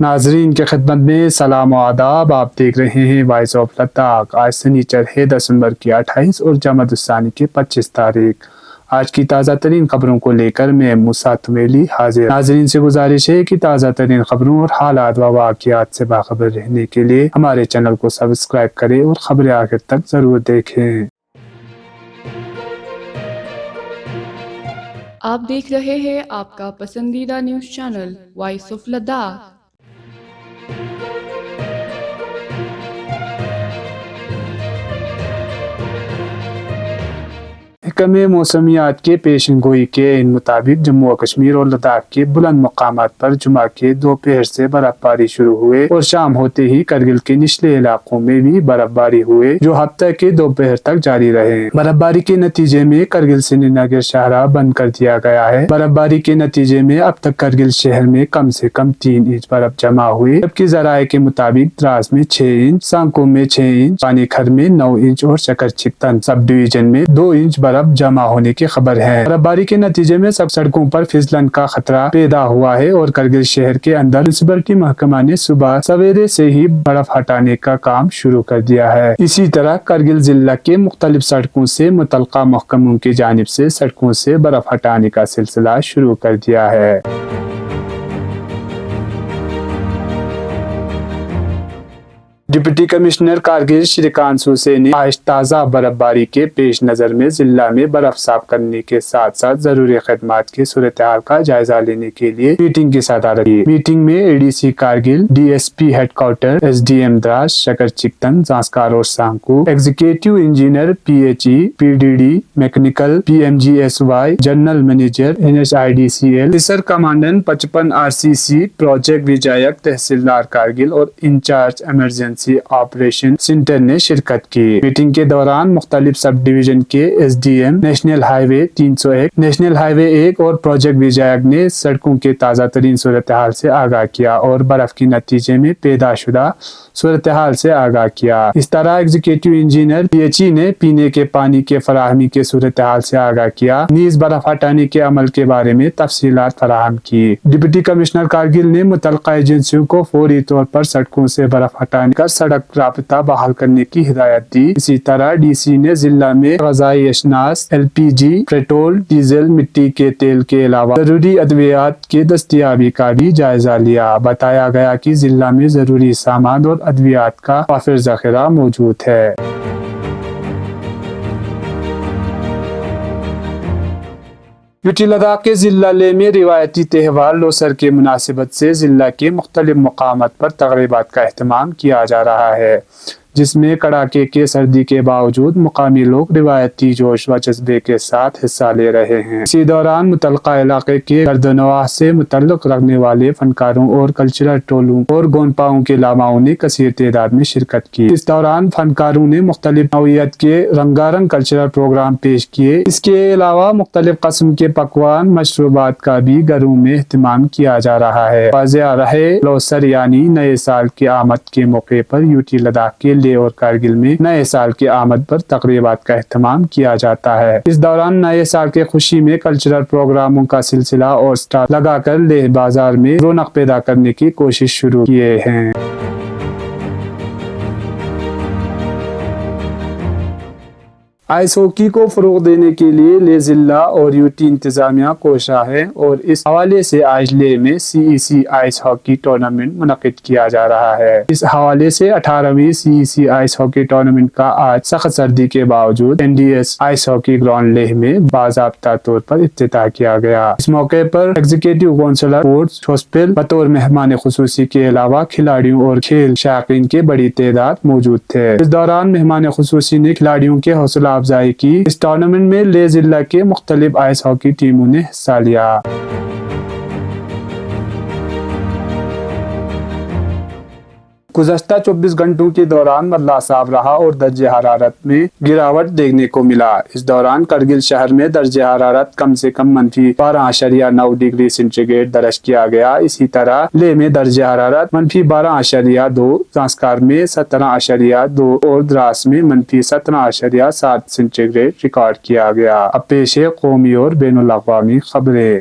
ناظرین کی خدمت میں سلام و آداب۔ آپ دیکھ رہے ہیں وائس آف لداخ۔ آج سنیچر ہے دسمبر کی 28 اور جمادی الثانی کی 25 تاریخ۔ آج کی تازہ ترین خبروں کو لے کر میں موسیٰ تمیلی حاضر۔ ناظرین سے گزارش ہے کہ تازہ ترین خبروں اور حالات و واقعات سے باخبر رہنے کے لیے ہمارے چینل کو سبسکرائب کریں اور خبریں آخر تک ضرور دیکھیں۔ آپ دیکھ رہے ہیں آپ کا پسندیدہ news channel voice of Ladakh. محکمہ موسمیات کے پیشن گوئی کے مطابق جموں و کشمیر اور لداخ کے بلند مقامات پر جمعہ کے دوپہر سے برف باری شروع ہوئے اور شام ہوتے ہی کرگل کے نچلے علاقوں میں بھی برف باری ہوئے جو ہفتہ کے دوپہر تک جاری رہے۔ برف باری کے نتیجے میں کرگل سری نگر شاہراہ بند کر دیا گیا ہے۔ برف باری کے نتیجے میں اب تک کرگل شہر میں کم سے کم 3 انچ برف جمع ہوئی، جبکہ ذرائع کے مطابق دراس میں 6 انچ، سانکو میں 6 انچ، پانی کھر میں 9 انچ اور شکر چکتن سب ڈویژن میں 2 انچ برف جمع ہونے کی خبر ہے۔ برف باری کے نتیجے میں سب سڑکوں پر پھسلن کا خطرہ پیدا ہوا ہے اور کرگل شہر کے اندر میونسپلٹی محکمہ نے صبح سویرے سے ہی برف ہٹانے کا کام شروع کر دیا ہے۔ اسی طرح کرگل ضلع کے مختلف سڑکوں سے متعلقہ محکموں کی جانب سے سڑکوں سے برف ہٹانے کا سلسلہ شروع کر دیا ہے۔ ڈپٹی کمشنر کارگل شریکانت سوسے نے آج تازہ برف باری کے پیش نظر میں ضلع میں برف صاف کرنے کے ساتھ ساتھ ضروری خدمات کی صورتحال کا جائزہ لینے کے لیے میٹنگ کی صدارت کی۔ میٹنگ میں A D C Kargil, D S P head quarter, S D M Drass, Shakar Chiktan, Zanskar اور Sankoo, executive engineer P H E, P D D, mechanical, P M G S Y, general manager, N H I D C L, officer commandant 55 R C C, project Vijayak, tehsildar Kargil اور incharge emergency operation centre نے شرکت کی۔ Meeting کے دوران مختلف sub division کے S D M, national highway وے 301، national highway وے 1 اور پروجیکٹ وجایک نے سڑکوں کے تازہ ترین صورتحال سے آگاہ کیا اور برف کے نتیجے میں پیدا شدہ صورتحال سے آگاہ کیا۔ اس طرح executive engineer P H E نے پینے کے پانی کے فراہمی کے صورتحال سے آگاہ کیا، نیز برف ہٹانے کے عمل کے بارے میں تفصیلات فراہم کی۔ ڈپٹی کمشنر کارگل نے متعلقہ ایجنسیوں کو فوری طور پر سڑکوں سے برف ہٹانے کا سڑک رابطہ بحال کرنے کی ہدایت دی۔ اسی طرح ڈی سی نے ضلع میں غذائی اشناس، ایل پی جی، پیٹرول، ڈیزل، مٹی کے تیل کے علاوہ ضروری ادویات کی دستیابی کا بھی جائزہ لیا۔ بتایا گیا کہ ضلع میں ضروری سامان اور ادویات کا وافر ذخیرہ موجود ہے۔ یو ٹی لداخ کے ضلع لے میں روایتی تہوار لوسر کے مناسبت سے ضلع کے مختلف مقامات پر تقریبات کا اہتمام کیا جا رہا ہے، جس میں کڑاکے کے سردی کے باوجود مقامی لوگ روایتی جوش و جذبے کے ساتھ حصہ لے رہے ہیں۔ اسی دوران متعلقہ علاقے کے گردنواح سے متعلق رکھنے والے فنکاروں اور کلچرل ٹولوں اور گونپاؤں کے لاواؤں نے کثیر تعداد میں شرکت کی۔ اس دوران فنکاروں نے مختلف نوعیت کے رنگارنگ کلچرل پروگرام پیش کیے۔ اس کے علاوہ مختلف قسم کے پکوان، مشروبات کا بھی گھروں میں اہتمام کیا جا رہا ہے۔ واضح رہے، لوسر یعنی نئے سال کی آمد کے موقع پر یو ٹی لداخ کے لیہ اور کارگل میں نئے سال کی آمد پر تقریبات کا اہتمام کیا جاتا ہے۔ اس دوران نئے سال کی خوشی میں کلچرل پروگراموں کا سلسلہ اور سٹال لگا کر لیہ بازار میں رونق پیدا کرنے کی کوشش شروع کیے ہیں۔ آئس ہاکی کو فروغ دینے کے لیے لیہ ضلع اور یو ٹی انتظامیہ کوشاں ہے اور اس حوالے سے آج لیہ میں C E C ice hockey tournament منعقد کیا جا رہا ہے۔ اس حوالے سے 18ویں C E C ice hockey tournament کا آج سخت سردی کے باوجود N D S ice hockey ground Leh میں باضابطہ طور پر افتتاح کیا گیا۔ اس موقع پر ایگزیکٹو کونسلر اسپورٹس چوسپل بطور مہمان خصوصی کے علاوہ کھلاڑیوں اور کھیل شائقین کے بڑی تعداد موجود تھے۔ اس دوران مہمان خصوصی نے کھلاڑیوں کے حوصلہ افزائی کی۔ اس ٹورنامنٹ میں لیہ ضلع کے مختلف آئس ہاکی ٹیموں نے حصہ لیا۔ گزشتہ 24 گھنٹوں کے دوران بادل صاف رہا اور درجہ حرارت میں گراوٹ دیکھنے کو ملا۔ اس دوران کرگل شہر میں درجہ حرارت کم سے کم -12.9 ڈگری سینٹی گریڈ درج کیا گیا۔ اسی طرح لیہ میں درجہ حرارت -12.2، زانسکار میں 17.2 اور دراس میں -17.7 سینٹی گریڈ ریکارڈ کیا گیا۔ اب پیش ہے قومی اور بین الاقوامی خبریں۔